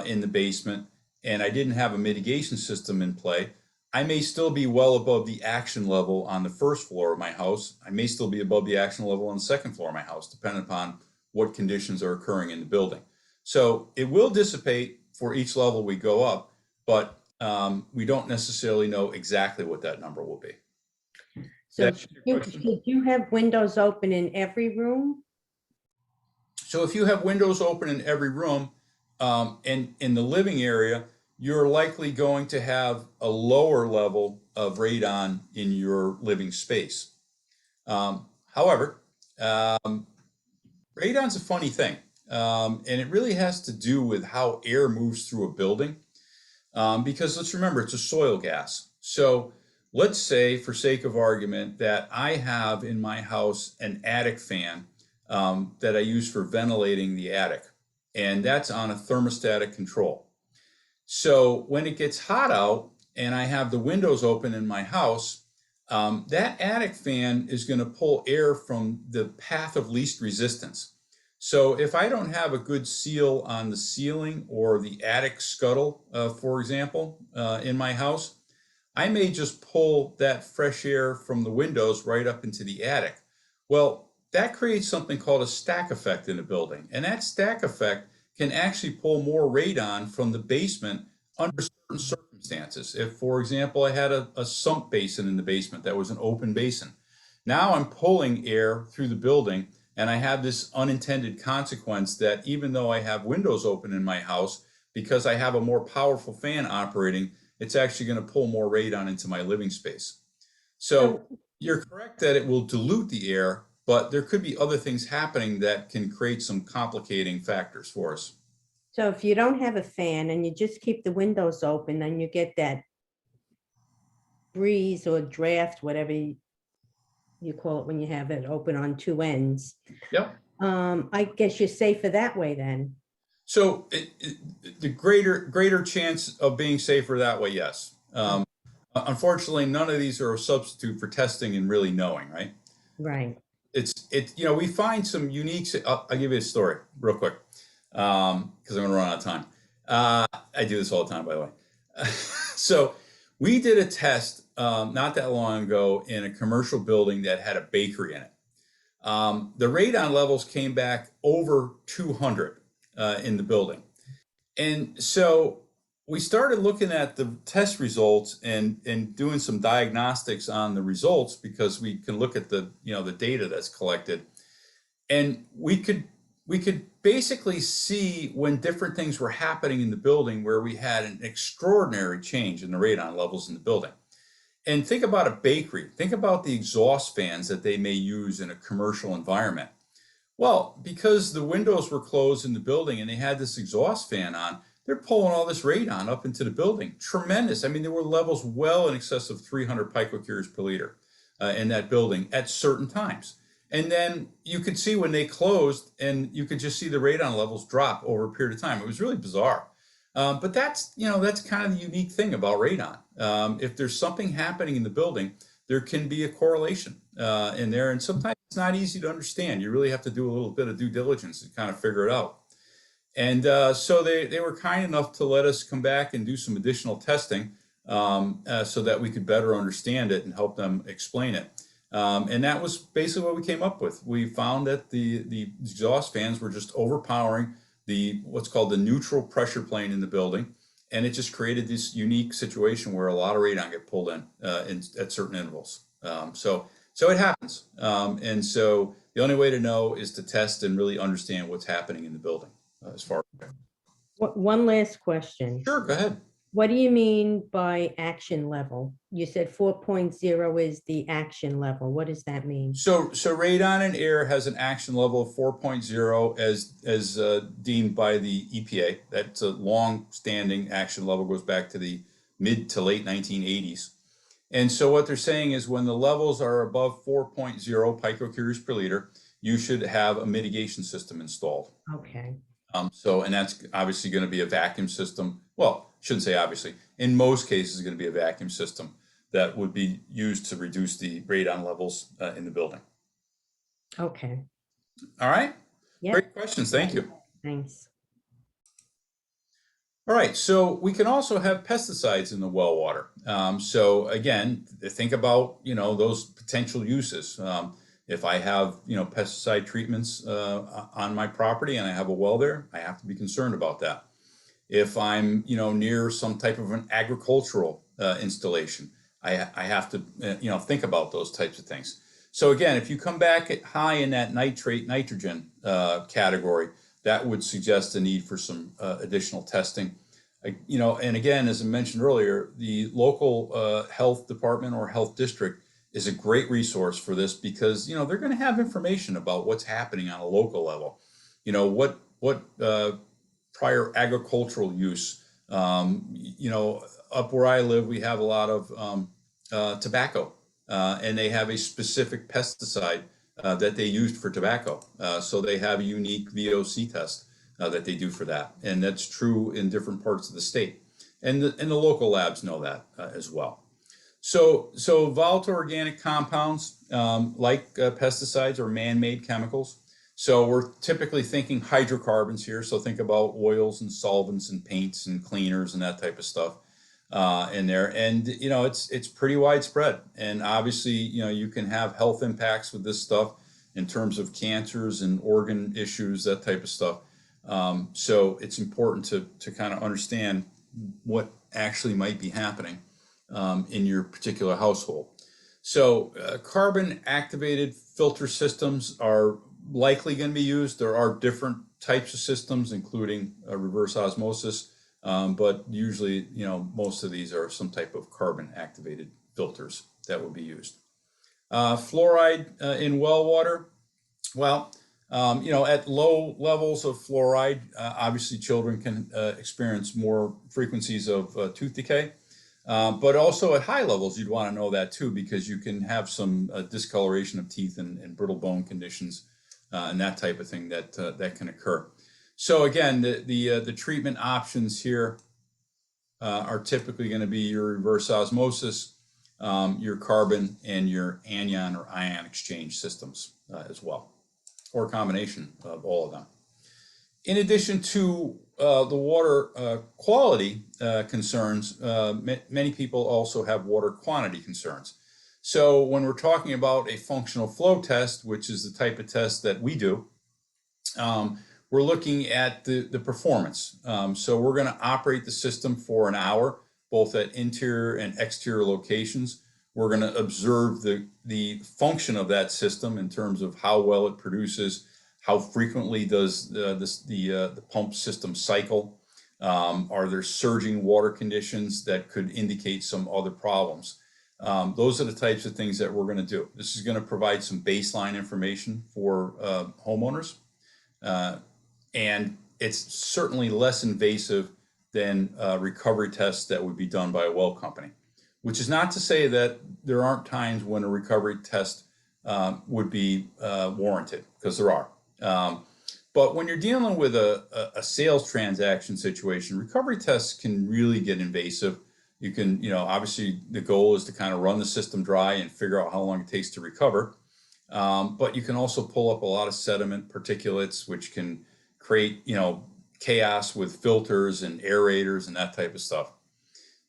in the basement, and I didn't have a mitigation system in play, I may still be well above the action level on the first floor of my house. I may still be above the action level on the second floor of my house, depending upon what conditions are occurring in the building. So it will dissipate for each level we go up, but we don't necessarily know exactly what that number will be. So That's your question. should you have windows open in every room? So if you have windows open in every room, and in the living area, you're likely going to have a lower level of radon in your living space. However, radon's a funny thing, and it really has to do with how air moves through a building, because let's remember, it's a soil gas. So let's say, for sake of argument, that I have in my house an attic fan that I use for ventilating the attic, and that's on a thermostatic control. So when it gets hot out and I have the windows open in my house, that attic fan is going to pull air from the path of least resistance. So if I don't have a good seal on the ceiling or the attic scuttle, for example, in my house, I may just pull that fresh air from the windows right up into the attic. Well, that creates something called a stack effect in a building. And that stack effect can actually pull more radon from the basement under certain circumstances. If, for example, I had a sump basin in the basement that was an open basin, now I'm pulling air through the building, and I have this unintended consequence that even though I have windows open in my house, because I have a more powerful fan operating, it's actually going to pull more radon into my living space. So you're correct that it will dilute the air, but there could be other things happening that can create some complicating factors for us. So if you don't have a fan and you just keep the windows open, then you get that breeze or draft, whatever you call it when you have it open on two ends. Yep. I guess you're safer that way then. So the greater chance of being safer that way, yes. Unfortunately, none of these are a substitute for testing and really knowing, right? Right. We find some unique. I'll give you a story real quick, because I'm going to run out of time. I do this all the time, by the way. So we did a test not that long ago in a commercial building that had a bakery in it. The radon levels came back over 200 in the building. And so we started looking at the test results and doing some diagnostics on the results, because we can look at the data that's collected. And we could basically see when different things were happening in the building where we had an extraordinary change in the radon levels in the building. And think about a bakery. Think about the exhaust fans that they may use in a commercial environment. Well, because the windows were closed in the building and they had this exhaust fan on, they're pulling all this radon up into the building. Tremendous. I mean, there were levels well in excess of 300 picocuries per liter in that building at certain times. And then you could see when they closed, and you could just see the radon levels drop over a period of time. It was really bizarre. But that's kind of the unique thing about radon. If there's something happening in the building, there can be a correlation in there. And sometimes it's not easy to understand. You really have to do a little bit of due diligence to kind of figure it out. And so they were kind enough to let us come back and do some additional testing so that we could better understand it and help them explain it. And that was basically what we came up with. We found that the exhaust fans were just overpowering what's called the neutral pressure plane in the building. And it just created this unique situation where a lot of radon get pulled in at certain intervals. So it happens. And so the only way to know is to test and really understand what's happening in the building as far as. One last question. Sure, go ahead. What do you mean by action level? You said 4.0 is the action level. What does that mean? So radon in air has an action level of 4.0 as deemed by the EPA. That's a long-standing action level, goes back to the mid to late 1980s. And so what they're saying is when the levels are above 4.0 picocuries per liter, you should have a mitigation system installed. Okay, And that's obviously going to be a vacuum system. Well, shouldn't say obviously. In most cases, it's going to be a vacuum system that would be used to reduce the radon levels in the building. okay. All right. Yep, Great questions. Thank you. thanks. All right, so we can also have pesticides in the well water. So again, think about, those potential uses. If I have, pesticide treatments on my property and I have a well there, I have to be concerned about that. If I'm, near some type of an agricultural installation, I have to, think about those types of things. So again, if you come back at high in that nitrate nitrogen category, that would suggest a need for some additional testing. And again, as I mentioned earlier, the local health department or health district is a great resource for this because, they're going to have information about what's happening on a local level. What prior agricultural use. Up where I live, we have a lot of tobacco, and they have a specific pesticide that they used for tobacco. So they have a unique VOC test that they do for that, and that's true in different parts of the state. And the local labs know that as well. So volatile organic compounds like pesticides are man-made chemicals. So we're typically thinking hydrocarbons here. So think about oils and solvents and paints and cleaners and that type of stuff in there. And it's pretty widespread. And obviously, you can have health impacts with this stuff in terms of cancers and organ issues, that type of stuff. So it's important to kind of understand what actually might be happening in your particular household. So carbon activated filter systems are likely going to be used. There are different types of systems, including reverse osmosis, but usually, most of these are some type of carbon activated filters that will be used. Fluoride in well water. Well, at low levels of fluoride, obviously children can experience more frequencies of tooth decay. But also at high levels, you'd want to know that too, because you can have some discoloration of teeth and brittle bone conditions and that type of thing that can occur. So again, the treatment options here are typically going to be your reverse osmosis, your carbon, and your anion or ion exchange systems as well, or a combination of all of them. In addition to the water quality concerns, many people also have water quantity concerns. So when we're talking about a functional flow test, which is the type of test that we do, we're looking at the performance. So we're going to operate the system for an hour, both at interior and exterior locations. We're going to observe the function of that system in terms of how well it produces, how frequently does the pump system cycle. Are there surging water conditions that could indicate some other problems? Those are the types of things that we're going to do. This is going to provide some baseline information for homeowners. And it's certainly less invasive than recovery tests that would be done by a well company, which is not to say that there aren't times when a recovery test would be warranted, because there are. But when you're dealing with a sales transaction situation, recovery tests can really get invasive. You can, obviously the goal is to kind of run the system dry and figure out how long it takes to recover. But you can also pull up a lot of sediment particulates, which can create, chaos with filters and aerators and that type of stuff.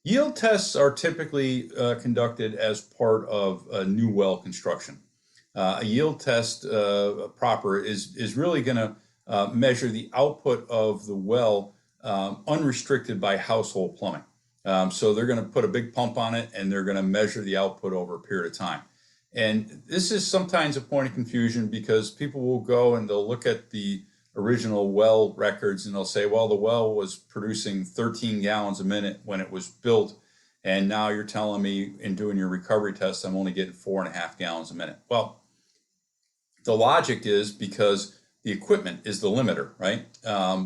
Yield tests are typically conducted as part of a new well construction. A yield test proper is really going to measure the output of the well unrestricted by household plumbing. So they're going to put a big pump on it and they're going to measure the output over a period of time. And this is sometimes a point of confusion because people will go and they'll look at the original well records and they'll say, well, the well was producing 13 gallons a minute when it was built. And now you're telling me in doing your recovery test, I'm only getting 4.5 gallons a minute. Well, the logic is because the equipment is the limiter, right?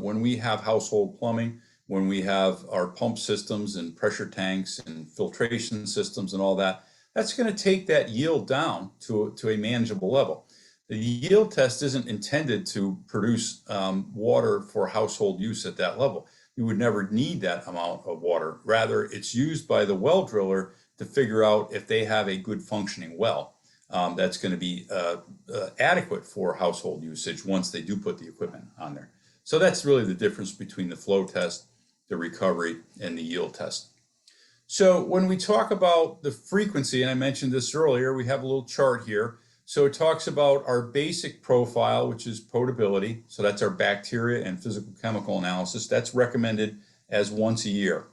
When we have household plumbing, when we have our pump systems and pressure tanks and filtration systems and all that, that's going to take that yield down to a manageable level. The yield test isn't intended to produce water for household use at that level. You would never need that amount of water. Rather, it's used by the well driller to figure out if they have a good functioning well that's going to be adequate for household usage once they do put the equipment on there. So that's really the difference between the flow test, the recovery, and the yield test. So when we talk about the frequency, and I mentioned this earlier, we have a little chart here. So it talks about our basic profile, which is potability. So that's our bacteria and physical chemical analysis. That's recommended as once a year.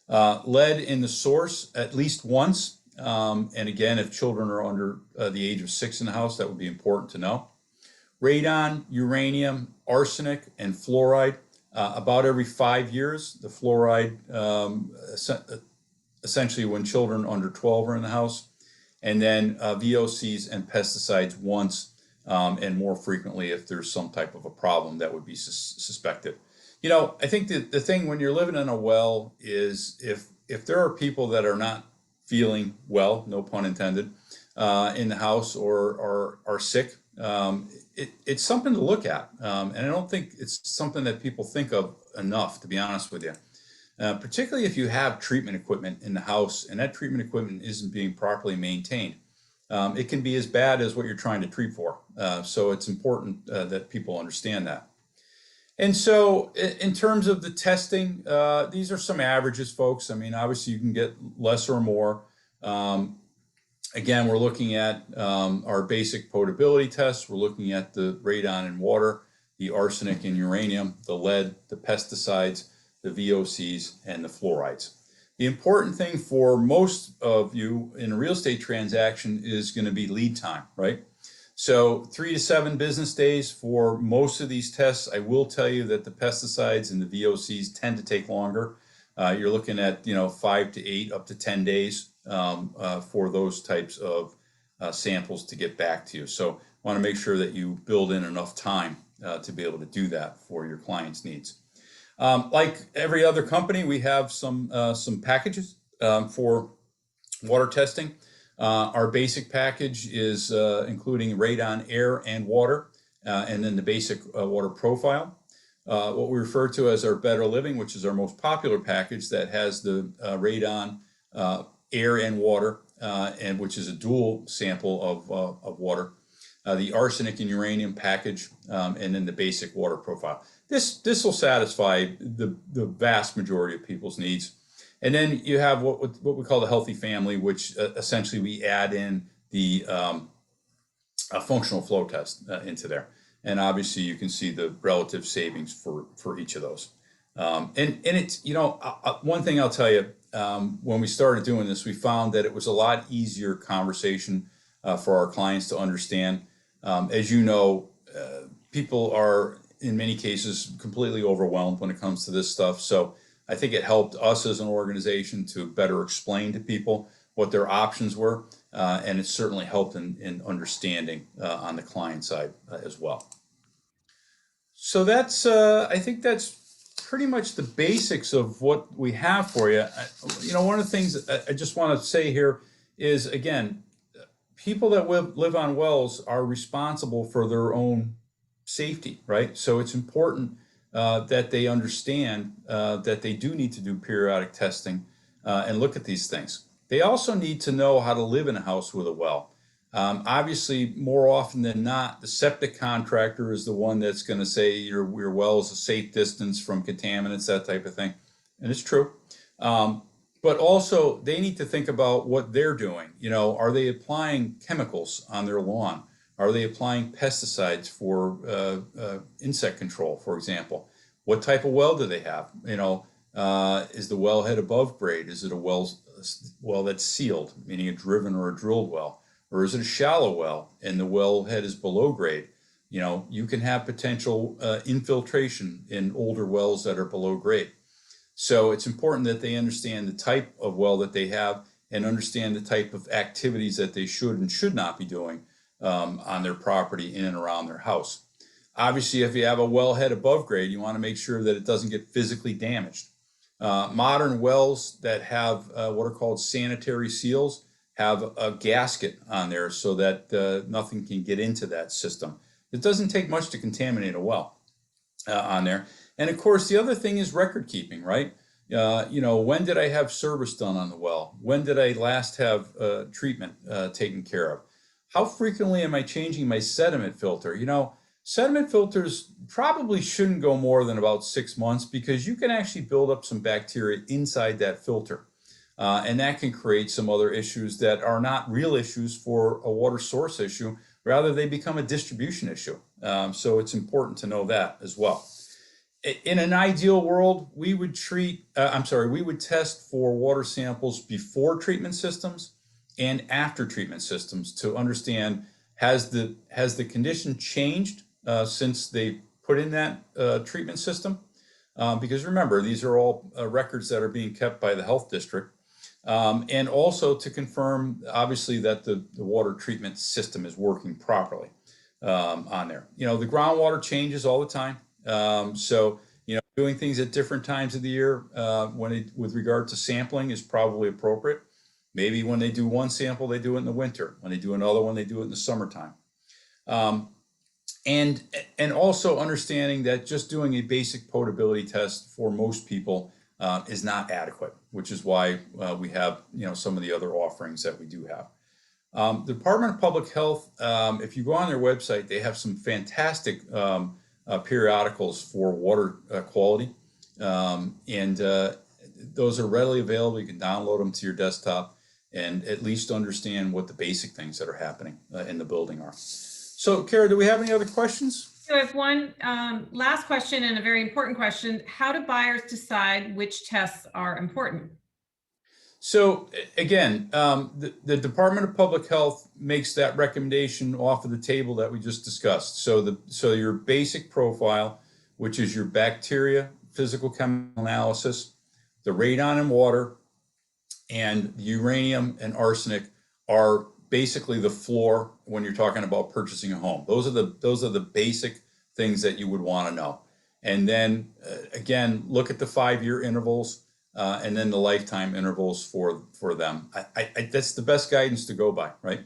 Lead in the source at least once. And again, if children are under the age of 6 in the house, that would be important to know. Radon, uranium, arsenic, and fluoride about every 5 years. The fluoride essentially when children under 12 are in the house. And then VOCs and pesticides once and more frequently if there's some type of a problem that would be suspected. You know, I think that the thing when you're living in a well is if there are people that are not feeling well, no pun intended, in the house or are sick, it's something to look at. And I don't think it's something that people think of enough, to be honest with you. Particularly if you have treatment equipment in the house and that treatment equipment isn't being properly maintained. It can be as bad as what you're trying to treat for. So it's important that people understand that. And so in terms of the testing, these are some averages, folks. I mean, obviously you can get less or more. Again, we're looking at our basic potability tests. We're looking at the radon in water, the arsenic and uranium, the lead, the pesticides, the VOCs, and the fluorides. The important thing for most of you in a real estate transaction is going to be lead time, right? So 3 to 7 business days for most of these tests. I will tell you that the pesticides and the VOCs tend to take longer. You're looking at 5 to 8 up to 10 days for those types of samples to get back to you. So I want to make sure that you build in enough time to be able to do that for your clients' needs. Like every other company, we have some packages for water testing. Our basic package is including radon, air, and water, and then the basic water profile. What we refer to as our Better Living, which is our most popular package that has the radon, air, and water, and which is a dual sample of water. The arsenic and uranium package, and then the basic water profile. This will satisfy the vast majority of people's needs. And then you have what we call the healthy family, which essentially we add in the functional flow test into there. And obviously you can see the relative savings for each of those. And it's, one thing I'll tell you, when we started doing this, we found that it was a lot easier conversation for our clients to understand. As you know, people are in many cases completely overwhelmed when it comes to this stuff. So I think it helped us as an organization to better explain to people what their options were. And it certainly helped in understanding on the client side as well. So that's, I think that's pretty much the basics of what we have for you. One of the things I just want to say here is, again, people that live on wells are responsible for their own safety, right? So it's important that they understand that they do need to do periodic testing and look at these things. They also need to know how to live in a house with a well. Obviously, more often than not, the septic contractor is the one that's going to say your well is a safe distance from contaminants, that type of thing. And it's true. But also, they need to think about what they're doing. Are they applying chemicals on their lawn? Are they applying pesticides for insect control, for example? What type of well do they have? Is the wellhead above grade? Is it a well that's sealed, meaning a driven or a drilled well? Or is it a shallow well and the wellhead is below grade? You can have potential infiltration in older wells that are below grade. So it's important that they understand the type of well that they have and understand the type of activities that they should and should not be doing on their property in and around their house. Obviously, if you have a wellhead above grade, you want to make sure that it doesn't get physically damaged. Modern wells that have what are called sanitary seals have a gasket on there so that nothing can get into that system. It doesn't take much to contaminate a well on there. And of course, the other thing is record keeping, right? When did I have service done on the well? When did I last have treatment taken care of? How frequently am I changing my sediment filter? Sediment filters probably shouldn't go more than about 6 months because you can actually build up some bacteria inside that filter. And that can create some other issues that are not real issues for a water source issue. Rather, they become a distribution issue. So it's important to know that as well. In an ideal world, we would test for water samples before treatment systems and after treatment systems to understand has the condition changed since they put in that treatment system? Because remember, these are all records that are being kept by the health district. And also to confirm, obviously, that the water treatment system is working properly on there. The groundwater changes all the time. So, doing things at different times of the year with regard to sampling is probably appropriate. Maybe when they do one sample, they do it in the winter. When they do another one, they do it in the summertime. And also understanding that just doing a basic potability test for most people is not adequate, which is why we have some of the other offerings that we do have. The Department of Public Health, if you go on their website, they have some fantastic periodicals for water quality, and those are readily available. You can download them to your desktop and at least understand what the basic things that are happening in the building are. So, Kara, do we have any other questions? So I have one last question and a very important question. How do buyers decide which tests are important? So again, the Department of Public Health makes that recommendation off of the table that we just discussed. So your basic profile, which is your bacteria, physical chemical analysis, the radon in water, and uranium and arsenic are basically the floor when you're talking about purchasing a home. Those are the basic things that you would want to know. And then again, look at the 5-year intervals. And then the lifetime intervals for them. That's the best guidance to go by, right?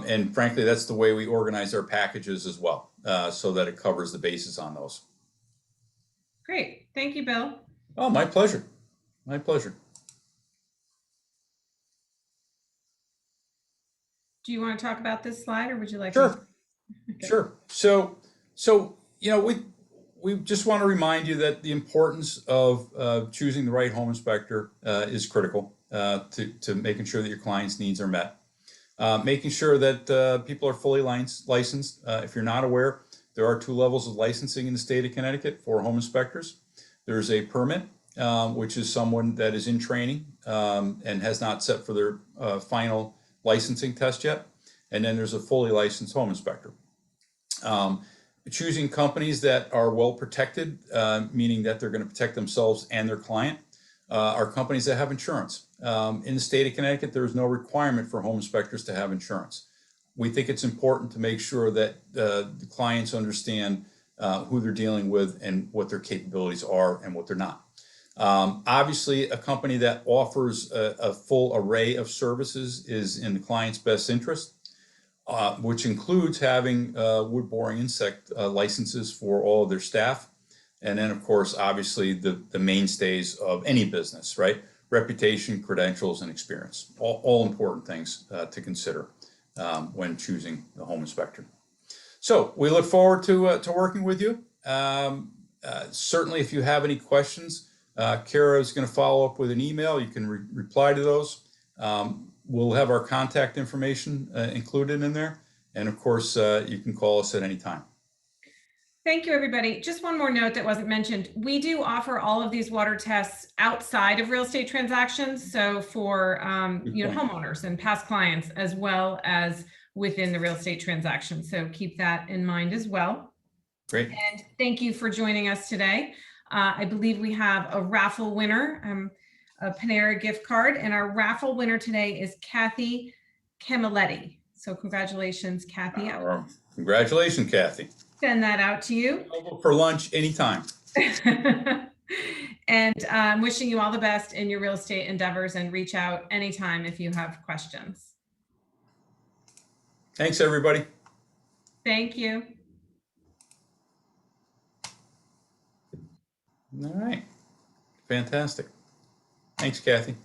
And frankly, that's the way we organize our packages as well, so that it covers the bases on those. Great. Thank you, Bill. Oh, my pleasure. My pleasure. Do you want to talk about this slide, or would you like Sure. to? Okay. Sure. So we just want to remind you that the importance of choosing the right home inspector is critical to making sure that your client's needs are met. Making sure that people are fully licensed. If you're not aware, there are 2 levels of licensing in the state of Connecticut for home inspectors. There's a permit, which is someone that is in training and has not set for their final licensing test yet. And then there's a fully licensed home inspector. Choosing companies that are well protected, meaning that they're going to protect themselves and their client, are companies that have insurance. In the state of Connecticut, there is no requirement for home inspectors to have insurance. We think it's important to make sure that the clients understand who they're dealing with and what their capabilities are and what they're not. Obviously, a company that offers a full array of services is in the client's best interest. Which includes having wood boring insect licenses for all of their staff. And then, of course, obviously the mainstays of any business, right? Reputation, credentials, and experience. All important things to consider when choosing the home inspector. So we look forward to working with you. Certainly, if you have any questions, Kara is going to follow up with an email. You can reply to those. We'll have our contact information included in there. And of course, you can call us at any time. Thank you, everybody. Just one more note that wasn't mentioned. We do offer all of these water tests outside of real estate transactions. So for homeowners and past clients, as well as within the real estate transaction. So keep that in mind as well. Great. And thank you for joining us today. I believe we have a raffle winner. A Panera gift card, and our raffle winner today is Kathy Camilletti. So congratulations, Kathy. Congratulations, Kathy. Send that out to you. Available for lunch anytime. And I'm wishing you all the best in your real estate endeavors, and reach out anytime if you have questions. Thanks, everybody. Thank you. All right. Fantastic. Thanks, Kathy.